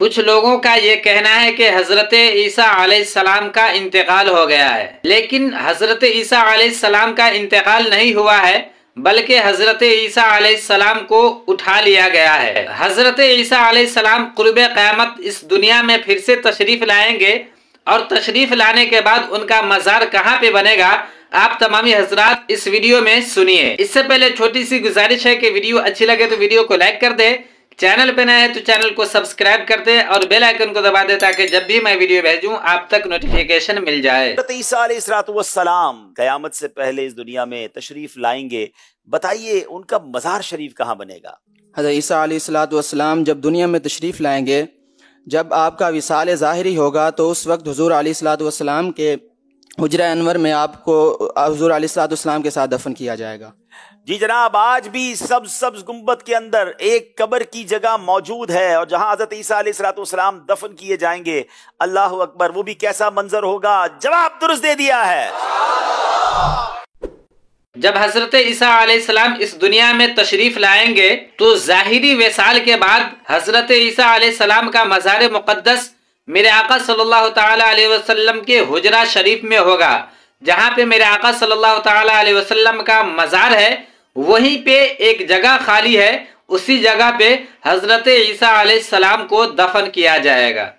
कुछ लोगों का ये कहना है कि हजरत ईसा अलैहिस्सलाम का इंतकाल हो गया है, लेकिन हजरत ईसा अलैहिस्सलाम का इंतकाल नहीं हुआ है, बल्कि हजरत ईसा अलैहिस्सलाम को उठा लिया गया है। हजरत ईसा अलैहिस्सलाम कुर्बे क़यामत इस दुनिया में फिर से तशरीफ लाएंगे और तशरीफ लाने के बाद उनका मज़ार कहाँ पे बनेगा, आप तमामी हजरात इस वीडियो में सुनिए। इससे पहले छोटी सी गुजारिश है कि वीडियो अच्छी लगे तो वीडियो को लाइक कर दे, चैनल पे नए हैं तो चैनल को सब्सक्राइब कर दे और बेल आइकन को दबा दे ताकि जब भी मैं वीडियो भेजूं आप तक नोटिफिकेशन मिल जाए। हज़रत ईसा अलैहिस्सलाम क़यामत से पहले इस दुनिया में तशरीफ लाएंगे, बताइए उनका मज़ार शरीफ कहाँ बनेगा? हज़रत ईसा अलैहिस्सलाम जब दुनिया में तशरीफ़ लाएंगे, जब आपका विसाल ज़ाहिरी होगा तो उस वक्त हुज़ूर अलैहिस्सलाम के हुजरा अनवर में आपको हुज़ूर अलैहिस्सलाम के साथ दफन किया जाएगा। जी जनाब, आज भी सब्ज़ गुंबद के अंदर एक कब्र की जगह मौजूद है और जहां हज़रत ईसा अलैहिस्सलाम दफन किए जाएंगे। अल्लाह अकबर, वो भी कैसा मंजर होगा? जवाब दुरुस्त दे दिया है। जब हजरत ईसा अलैहिस्सलाम इस दुनिया में तशरीफ लाएंगे तो ज़ाहिरी विसाल के बाद हजरत ईसा अलैहिस्सलाम का मज़ार मुक़द्दस मेरे आका सल्लल्लाहु ताला अलैहि वसल्लम के हुजरा शरीफ में होगा। जहाँ पे मेरे आका सल्लल्लाहु ताला अलैहि वसल्लम का मज़ार है, वहीं पे एक जगह खाली है, उसी जगह पे हजरत ईसा अलैहिस्सलाम को दफन किया जाएगा।